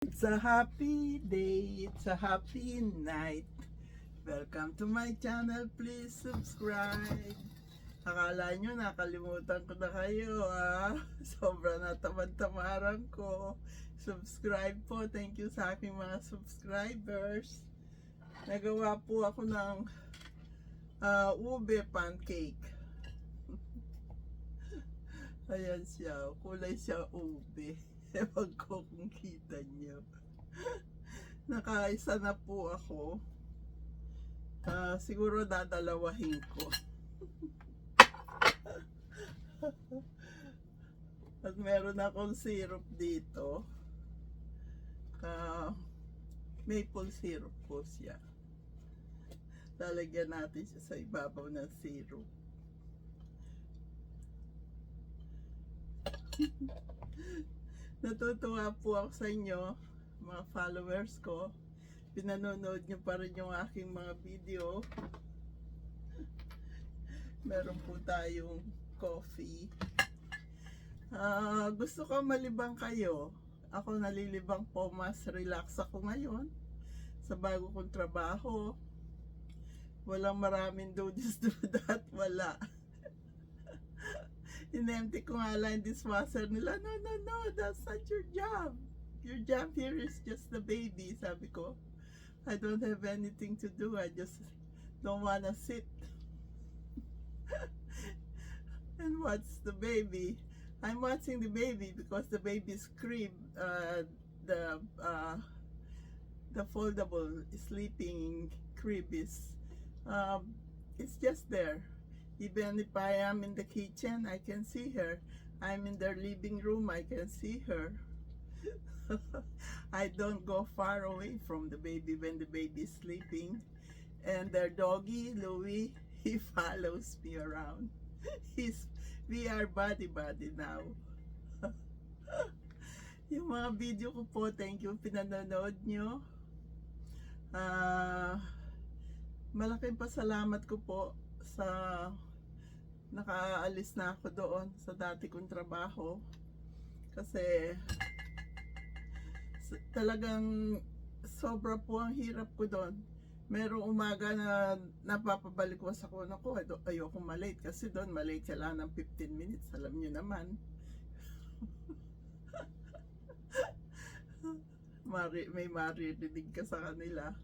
It's a happy day, it's a happy night. Welcome to my channel, please subscribe. Akala nyo nakalimutan ko na kayo Sobra na tamad-tamaran ko. Subscribe po, thank you sa aking mga subscribers. Nagawa po ako ng ube pancake. Ayan siya, kulay siya ube. Ewan ko kung kita nyo. Nakaisa na po ako. Siguro dadalawahin ko. At meron akong syrup dito. Maple syrup po siya. Lalagyan natin siya sa ibabaw ng syrup. Natutuwa po ako sa inyo, mga followers ko. Pinanonood nyo pa rin yung aking mga video. Meron po tayong coffee. Gusto ko malibang kayo. Ako nalilibang po, mas relax ako ngayon sa bago kong trabaho. Walang maraming do this, do that, wala. In-empty ko nga lang dishwasher nila. No, that's not your job. Your job here is just the baby, sabi ko. I don't have anything to do. I just don't wanna sit and watch the baby. I'm watching the baby because the baby's crib, the foldable sleeping crib is, it's just there. Even if I am in the kitchen, I can see her. I'm in their living room, I can see her. I don't go far away from the baby when the baby is sleeping. And their doggy, Louie, he follows me around. We are buddy-buddy now. Yung mga video ko po, thank you pinanonood nyo. Malaking pasalamat ko po sa nakaalis na ako doon sa dati kong trabaho kasi talagang sobra po ang hirap ko doon. Merong umaga na napapabalikwas ako, ayoko malate kasi doon malate ka lang ng 15 minutes, alam nyo naman. May maririnig ka sa kanila.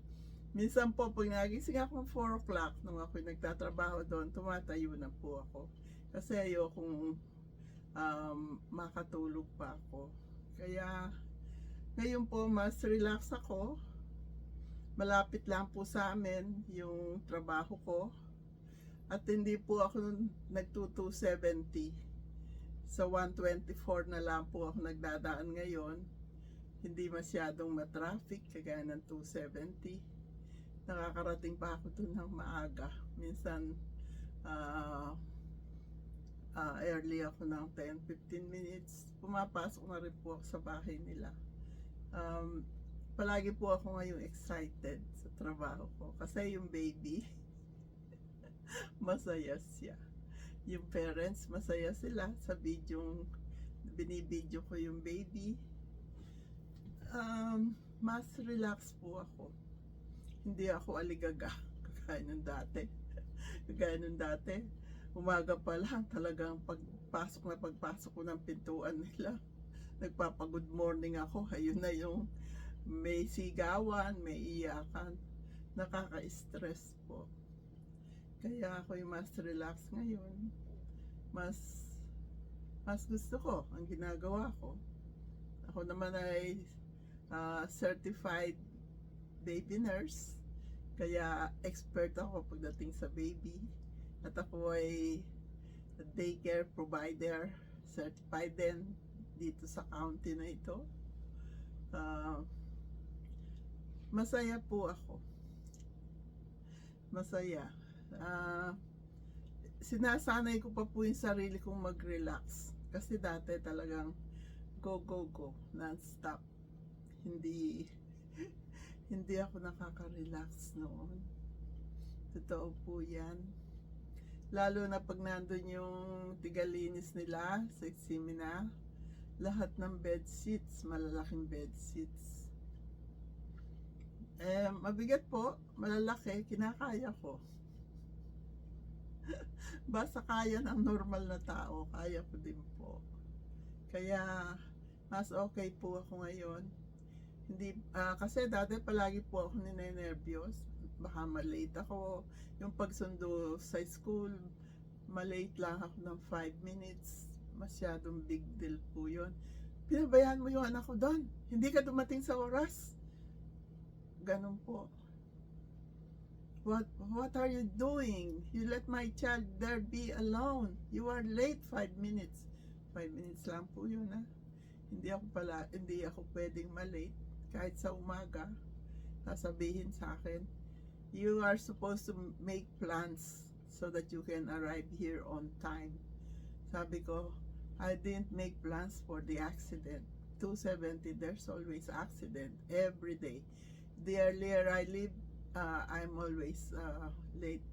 Minsan po, pag nagising ako 4 o'clock nung ako nagtatrabaho doon, tumatayo na po ako. Kasi ayokong makatulog pa ako. Kaya, ngayon po, mas relax ako. Malapit lang po sa amin yung trabaho ko. At hindi po ako nagto-270. Sa 124 na lang po ako nagdadaan ngayon. Hindi masyadong matraffic, kagaya ng 270. Nakakarating pa ako dun ng maaga. Minsan early ako ng 10-15 minutes. Pumapasok na rin po ako sa bahay nila. Palagi po ako ngayong excited sa trabaho ko kasi yung baby masaya siya. Yung parents masaya sila sa video, binibideo ko yung baby. Mas relax po ako. Hindi ako aligaga kagaya nung dati. Umaga pa lang talagang pagpasok ko ng pintuan nila, nagpapa-good morning ako. Ayun na yung may sigawan, may iyakan. Nakaka-stress po. Kaya ako yung mas relax ngayon. Mas gusto ko ang ginagawa ko. Ako naman ay certified baby nurse. Kaya expert ako pagdating sa baby. At ako ay daycare provider, certified din dito sa county na ito. Masaya po ako. Masaya. Sinasanay ko pa po yung sarili kong mag-relax. Kasi dati talagang go non-stop. Hindi ako nakaka-relax noon. Totoo po yan. Lalo na pag nandun yung tigalinis nila sa Eximina, lahat ng bed sheets, malalaking bed sheets, Mabigat po, malalaki, kinakaya ko. Basta kaya ng normal na tao, kaya ko din po. Kaya, mas okay po ako ngayon. Hindi, kasi dati palagi po ako ninenervyos. Baka malate ako. Yung pagsundo sa school, malate lang ako ng 5 minutes. Masyadong big deal po yun. Pinabayaan mo yung anak ko doon. Hindi ka dumating sa oras. Ganun po. What are you doing? You let my child there be alone. You are late 5 minutes. 5 minutes lang po yun, ha. Hindi ako pwedeng malate kahit sa umaga. Sasabihin sa akin, you are supposed to make plans so that you can arrive here on time. Sabi ko, I didn't make plans for the accident. 270, there's always accident every day. The earlier I leave, I'm always late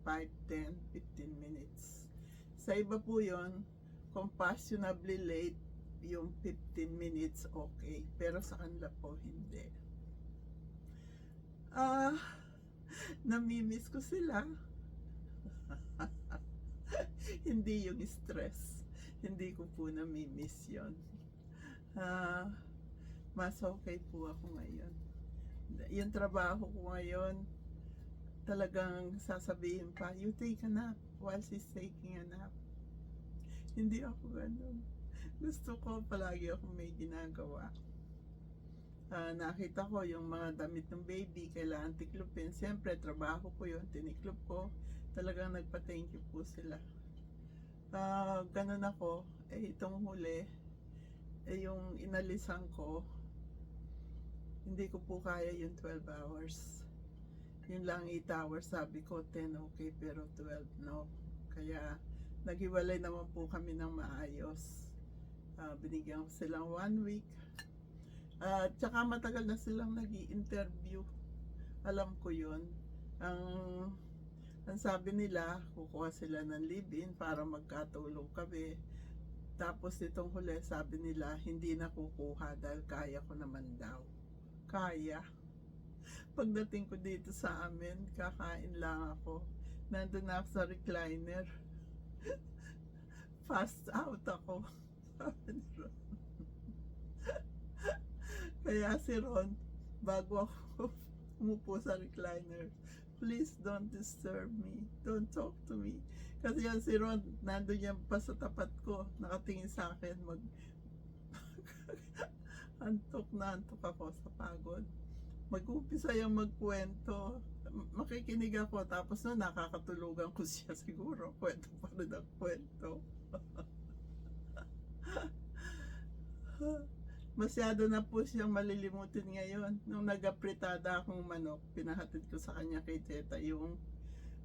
5, 10, 15 minutes. Sa iba po yun, compassionably late, yung 15 minutes okay. Pero sa kanila po, hindi. Namimiss ko sila. Hindi yung stress. Hindi ko po namimiss yun. Mas okay po ako ngayon. Yung trabaho ko ngayon, talagang sasabihin pa, you take a nap while she's taking a nap. Hindi ako ganun. Gusto ko palagi ako may ginagawa. Nakita ko yung mga damit ng baby, kailangan tiklupin. Siyempre, trabaho ko yun, tiniklop ko. Talagang nagpa-thank you po sila. Ganun ako. Itong huli, yung inalisan ko, hindi ko po kaya yung 12 hours. Yun lang 8 hours, sabi ko 10 okay, pero 12 no. Kaya naghiwalay naman po kami ng maayos. Binigyan ko silang 1 week. Tsaka matagal na silang nag-i-interview. Alam ko yun. Ang sabi nila, kukuha sila ng live-in para magkatulong kami. Tapos itong huli, sabi nila, hindi na kukuha dahil kaya ko naman daw. Kaya. Pagdating ko dito sa amin, kakain lang ako. Nandun na ako sa recliner. Fast out ako. Sabi ni Ron. Kaya si Ron, bago ako umupo sa recliner, please don't disturb me. Don't talk to me. Kasi yan si Ron, nandun yan pa sa tapat ko, nakatingin sa akin, antok na antok ako sa pagod. Mag-umpisa yung magkwento, makikinig ako, tapos no, nakakatulugan ko siya siguro, kwento pa rin ang kwento. Masyado na po siyang malilimutin ngayon. Nung nag-apritada akong manok, pinahatid ko sa kanya kay Teta yung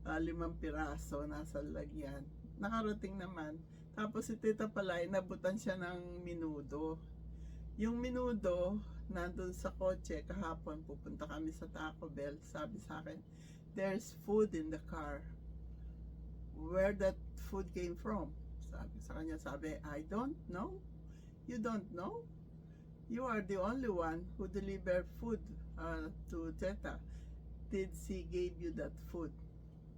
5 piraso nasa lagyan. Nakarating naman. Tapos si Tita pala, inabutan siya ng minudo. Yung minudo, nandun sa kotse, kahapon pupunta kami sa Taco Bell. Sabi sa akin, there's food in the car. Where that food came from? Sabi sa kanya, I don't know. You don't know? You are the only one who delivered food to Teta. Did she give you that food?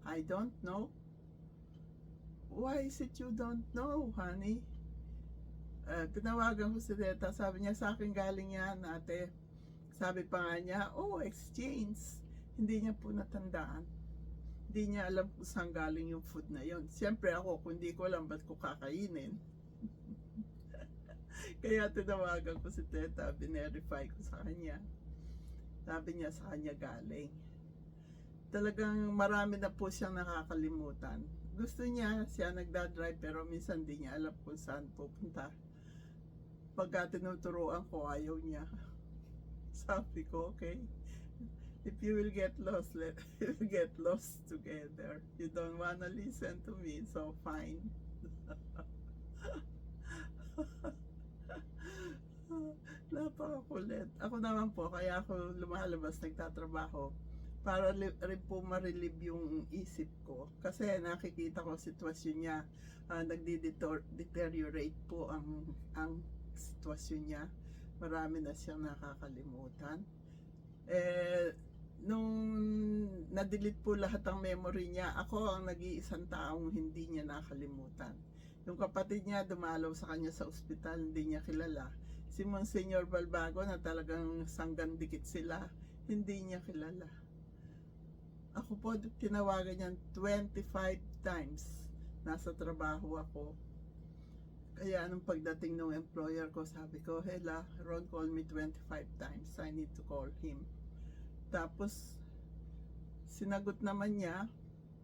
I don't know. Why is it you don't know, honey? Tinawagan ko si Teta, sabi niya sa akin galing yan, ate. Sabi pa nga niya, exchange. Hindi niya po natandaan. Hindi niya alam kung saan galing yung food na yon. Siyempre ako, kung hindi ko alam, ba't ko kakainin? Kaya tinawagan ko si Teta, binerify ko sa kanya. Sabi niya sa kanya galing. Talagang marami na po siyang nakakalimutan. Gusto niya, siya nagdadrive, pero minsan di niya alam kung saan pupunta. Pagka tinuturuan ko, ayaw niya. Sabi ko, okay, if you will get lost, we'll get lost together. You don't wanna listen to me, so fine. Napakakulit. Ako naman po, kaya ako lumalabas, nagtatrabaho para rin po ma-relieve yung isip ko. Kasi nakikita ko sitwasyon niya, nagdi-deteriorate po ang sitwasyon niya. Marami na siyang nakakalimutan. Eh, nung na-delete po lahat ng memory niya, ako ang nag-iisang taong hindi niya nakalimutan. Yung kapatid niya dumalaw sa kanya sa ospital, hindi niya kilala. Si Monsignor Balbago na talagang sanggan dikit sila, hindi niya kilala. Ako po tinawagan niyan 25 times. Nasa trabaho ako. Kaya anong pagdating ng employer ko, sabi ko, Hela, Ron called me 25 times. I need to call him. Tapos, sinagot naman niya,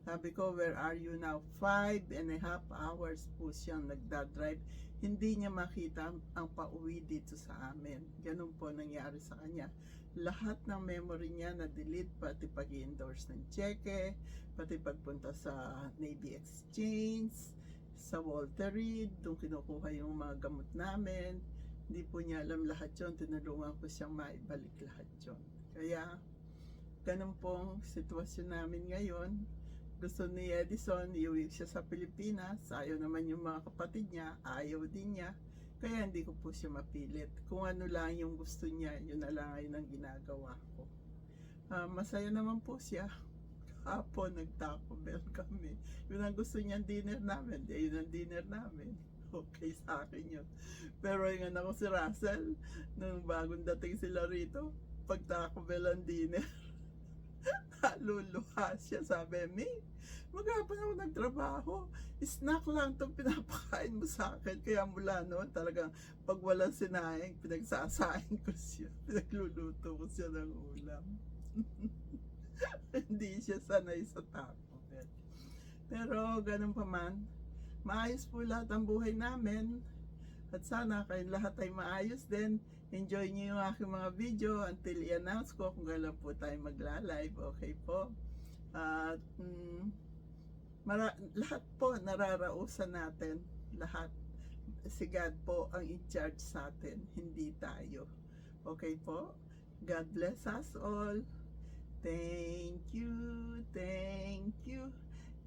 sabi ko, where are you now? 5.5 hours po siyang nagdadrive. Hindi niya makita ang pauwi dito sa amin. Ganun po nangyari sa kanya. Lahat ng memory niya na-delete, pati pag-endorse ng cheque, pati pagpunta sa Navy Exchange, sa Walter Reed, doon kinukuha yung mga gamot namin. Hindi po niya alam lahat yun. Tinulungan ko siyang maibalik lahat yun. Kaya, ganun pong sitwasyon namin ngayon. Gusto ni Edison, iuwi siya sa Pilipinas. Ayaw naman yung mga kapatid niya, ayaw din niya. Kaya hindi ko po siya mapilit. Kung ano lang yung gusto niya, yun na lang ayun ang ginagawa ko. Masaya naman po siya. Kahapon, nag-Taco Bell kami. Yun ang gusto niyang dinner namin. Yun ang dinner namin. Okay sa akin yun. Pero yung anak ko si Russell, nung bagong dating sila rito, pag Taco Bell ang dinner, naluluha siya. Sabi, May, maghapon ako nagtrabaho. Snack lang itong pinapakain mo sa akin. Kaya mula noon, talagang pag walang sinayang, pinagsasaing ko siya. Pinagluluto ko siya ng ulam. Hindi siya sanay sa Taco Bell. Pero ganun pa man, maayos po lahat ang buhay namin. At sana kayong lahat ay maayos din. Enjoy niyo yung aking mga video until i-announce ko kung kailan po tayo magla-live. Okay po? At lahat po nararausan natin. Lahat. Si God po ang in-charge sa atin, hindi tayo. Okay po? God bless us all. Thank you, thank you.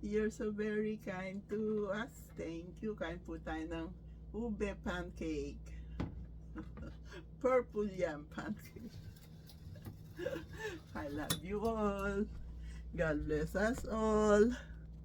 You're so very kind to us. Thank you. Kain po tayo ng ube pancake. Purple yam pancake. I love you all. God bless us all.